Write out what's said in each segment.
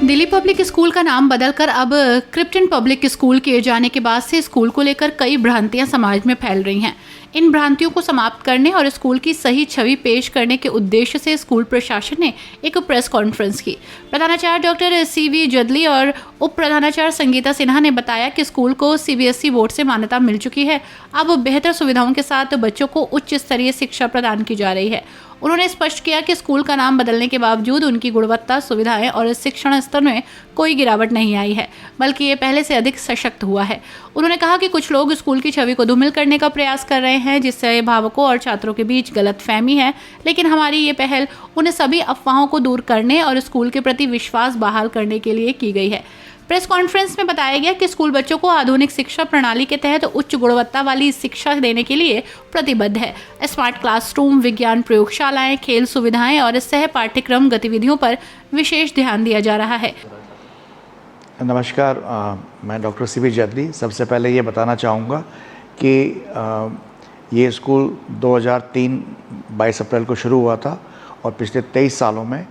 Delhi public school का नाम बदलकर अब क्रिप्टन पब्लिक स्कूल किए जाने के बाद से स्कूल को लेकर कई भ्रांतियां समाज में फैल रही हैं। इन भ्रांतियों को समाप्त करने और स्कूल की सही छवि पेश करने के उद्देश्य से स्कूल प्रशासन ने एक प्रेस कॉन्फ्रेंस की। प्रधानाचार्य डॉक्टर CV जदली और उप प्रधानाचार्य संगीता सिन्हा ने बताया कि स्कूल को CBSE बोर्ड से मान्यता मिल चुकी है। अब बेहतर सुविधाओं के साथ बच्चों को उच्च स्तरीय शिक्षा प्रदान की जा रही है। उन्होंने स्पष्ट किया कि स्कूल का नाम बदलने के बावजूद उनकी गुणवत्ता, सुविधाएं और शिक्षण स्तर में कोई गिरावट नहीं आई है, बल्कि ये पहले से अधिक सशक्त हुआ है। उन्होंने कहा कि कुछ लोग स्कूल की छवि को धूमिल करने का प्रयास कर रहे हैं, जिससे अभिभावकों और छात्रों के बीच गलतफहमी है, लेकिन हमारी ये पहल उन सभी अफवाहों को दूर करने और स्कूल के प्रति विश्वास बहाल करने के लिए की गई है। प्रेस कॉन्फ्रेंस में बताया गया कि स्कूल बच्चों को आधुनिक शिक्षा प्रणाली के तहत उच्च गुणवत्ता वाली शिक्षा देने के लिए प्रतिबद्ध है। स्मार्ट क्लासरूम, विज्ञान प्रयोगशालाएं, खेल सुविधाएं और सह पाठ्यक्रम गतिविधियों पर विशेष ध्यान दिया जा रहा है। नमस्कार, मैं डॉक्टर CV जदली। सबसे पहले ये बताना चाहूँगा कि ये स्कूल 2003 22 अप्रैल को शुरू हुआ था और पिछले 23 सालों में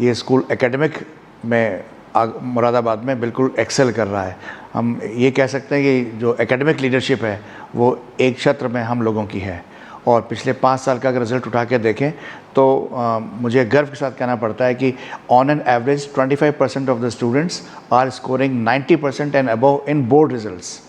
ये स्कूल एकेडमिक में मुरादाबाद में बिल्कुल एक्सेल कर रहा है। हम ये कह सकते हैं कि जो एकेडमिक लीडरशिप है वो एक क्षेत्र में हम लोगों की है। और पिछले 5 साल का अगर रिज़ल्ट उठा के देखें तो मुझे गर्व के साथ कहना पड़ता है कि on an average 25% of the students are scoring 90% and above in board results.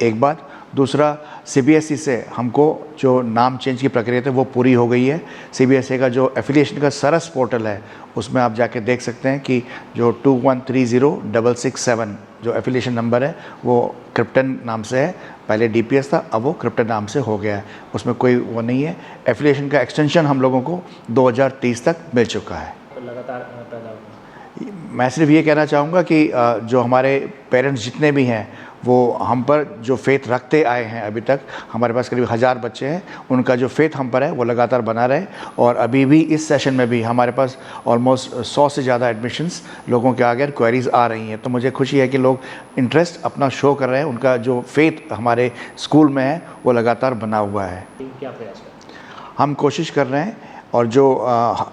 एक बात। दूसरा, CBSE से हमको जो नाम चेंज की प्रक्रिया थी वो पूरी हो गई है। CBSE का जो एफिलिएशन का सरस पोर्टल है उसमें आप जाके देख सकते हैं कि जो 21306667 जो एफिलिएशन नंबर है वो क्रिप्टन नाम से है। पहले DPS था, अब वो क्रिप्टन नाम से हो गया है। उसमें कोई वो नहीं है। एफिलिएशन का एक्सटेंशन हम लोगों को 2030 तक मिल चुका है। लगातार मैं सिर्फ ये कहना चाहूँगा कि जो हमारे पेरेंट्स जितने भी हैं वो हम पर जो फेथ रखते आए हैं अभी तक, हमारे पास करीब 1000 बच्चे हैं, उनका जो फेथ हम पर है वो लगातार बना रहे। और अभी भी इस सेशन में भी हमारे पास ऑलमोस्ट 100 से ज़्यादा एडमिशन्स लोगों के आगे क्वेरीज़ आ रही हैं। तो मुझे खुशी है कि लोग इंटरेस्ट अपना शो कर रहे हैं। उनका जो फेथ हमारे स्कूल में है वो लगातार बना हुआ है। क्या प्रयास करें? हम कोशिश कर रहे हैं और जो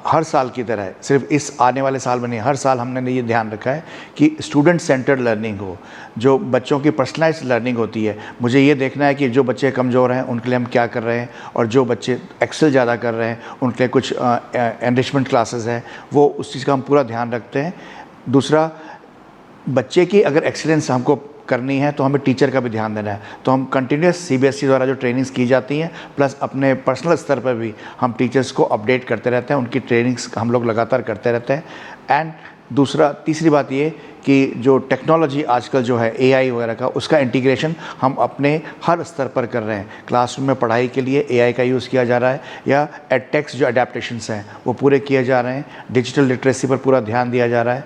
हर साल की तरह है, सिर्फ इस आने वाले साल में नहीं, हर साल हमने ये ध्यान रखा है कि स्टूडेंट सेंटर्ड लर्निंग हो, जो बच्चों की पर्सनलाइज्ड लर्निंग होती है। मुझे ये देखना है कि जो बच्चे कमज़ोर हैं उनके लिए हम क्या कर रहे हैं, और जो बच्चे एक्सेल ज़्यादा कर रहे हैं उनके लिए कुछ एनरिचमेंट क्लासेस हैं, वो उस चीज़ का हम पूरा ध्यान रखते हैं। दूसरा, बच्चे की अगर एक्सीलेंस हमको करनी है तो हमें टीचर का भी ध्यान देना है। तो हम कंटिन्यूस CBSE द्वारा जो ट्रेनिंग्स की जाती हैं प्लस अपने पर्सनल स्तर पर भी हम टीचर्स को अपडेट करते रहते हैं, उनकी ट्रेनिंग्स हम लोग लगातार करते रहते हैं। एंड तीसरी बात ये कि जो टेक्नोलॉजी आजकल जो है AI वगैरह का, उसका इंटीग्रेशन हम अपने हर स्तर पर कर रहे हैं। क्लासरूम में पढ़ाई के लिए AI का यूज़ किया जा रहा है, या एडटेक्स जो अडेप्टेशंस हैं वो पूरे किए जा रहे हैं। डिजिटल लिटरेसी पर पूरा ध्यान दिया जा रहा है।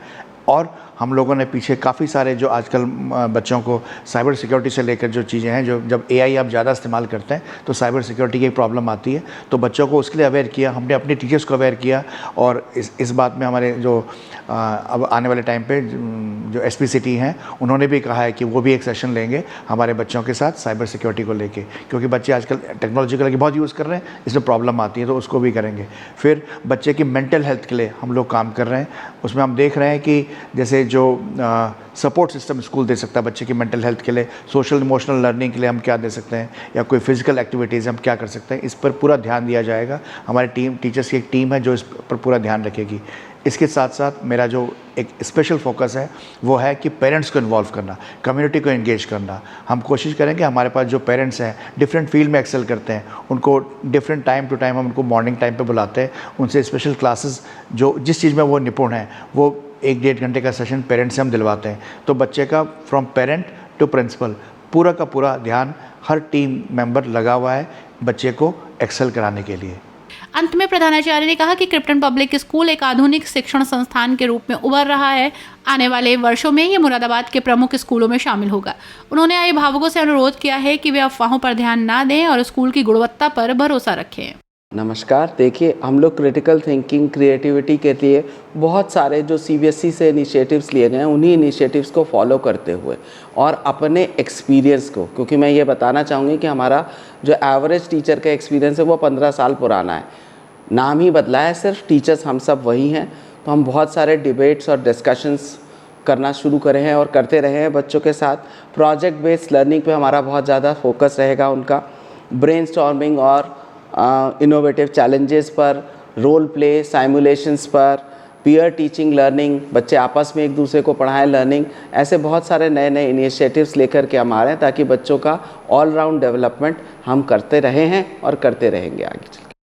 और हम लोगों ने पीछे काफ़ी सारे जो आजकल बच्चों को साइबर सिक्योरिटी से लेकर जो चीज़ें हैं, जो जब AI आप ज़्यादा इस्तेमाल करते हैं तो साइबर सिक्योरिटी की प्रॉब्लम आती है, तो बच्चों को उसके लिए अवेयर किया, हमने अपने टीचर्स को अवेयर किया। और इस बात में हमारे जो अब आने वाले टाइम पे जो SP सिटी हैं उन्होंने भी कहा है कि वो भी एक सेशन लेंगे हमारे बच्चों के साथ साइबर सिक्योरिटी को लेके, क्योंकि बच्चे आजकल टेक्नोलॉजी को लेकर बहुत यूज़ कर रहे हैं, इसमें प्रॉब्लम आती है, तो उसको भी करेंगे। फिर बच्चे की मेंटल हेल्थ के लिए हम लोग काम कर रहे हैं। उसमें हम देख रहे हैं कि जैसे जो सपोर्ट सिस्टम स्कूल दे सकता है बच्चे की मेंटल हेल्थ के लिए, सोशल इमोशनल लर्निंग के लिए हम क्या दे सकते हैं, या कोई फिजिकल एक्टिविटीज़ हम क्या कर सकते हैं, इस पर पूरा ध्यान दिया जाएगा। हमारी टीचर्स की एक टीम है जो इस पर पूरा ध्यान रखेगी। इसके साथ साथ मेरा जो एक स्पेशल फोकस है वो है कि पेरेंट्स को इन्वॉल्व करना, कम्युनिटी को एंगेज करना। हम कोशिश करेंगे, हमारे पास जो पेरेंट्स हैं डिफरेंट फील्ड में एक्सेल करते हैं, उनको डिफरेंट टाइम टू टाइम हम उनको मॉर्निंग टाइम पे बुलाते हैं, उनसे स्पेशल क्लासेस जो जिस चीज़ में वो निपुण हैं वो 1-1.5 घंटे का सेशन पेरेंट्स से हम दिलवाते हैं। तो बच्चे का फ्रॉम पेरेंट टू प्रिंसिपल पूरा का पूरा ध्यान हर टीम मेंबर लगा हुआ है बच्चे को एक्सेल कराने के लिए। अंत में प्रधानाचार्य ने कहा कि क्रिप्टन पब्लिक स्कूल एक आधुनिक शिक्षण संस्थान के रूप में उभर रहा है। आने वाले वर्षों में ये मुरादाबाद के प्रमुख स्कूलों में शामिल होगा। उन्होंने अभिभावकों से अनुरोध किया है कि वे अफवाहों पर ध्यान ना दें और स्कूल की गुणवत्ता पर भरोसा रखें। नमस्कार। देखिए, हम लोग क्रिटिकल थिंकिंग, क्रिएटिविटी के लिए बहुत सारे जो CBSE से इनिशिएटिव्स लिए गए हैं, उन्हीं इनिशिएटिव्स को फॉलो करते हुए और अपने एक्सपीरियंस को, क्योंकि मैं ये बताना चाहूँगी कि हमारा जो एवरेज टीचर का एक्सपीरियंस है वो 15 साल पुराना है। नाम ही बदला है सिर्फ, टीचर्स हम सब वही हैं। तो हम बहुत सारे डिबेट्स और डिस्कशंस करना शुरू करे हैं और करते रहे हैं बच्चों के साथ। प्रोजेक्ट बेस्ड लर्निंग पे हमारा बहुत ज़्यादा फोकस रहेगा उनका, ब्रेनस्टॉर्मिंग और इनोवेटिव चैलेंजेस पर, रोल प्ले, साइमुलेशंस पर, पीयर टीचिंग लर्निंग, बच्चे आपस में एक दूसरे को पढ़ाएं लर्निंग, ऐसे बहुत सारे नए नए इनिशिएटिव्स लेकर के हम आ रहे हैं ताकि बच्चों का ऑल राउंड डेवलपमेंट हम करते रहे हैं और करते रहेंगे आगे चल के।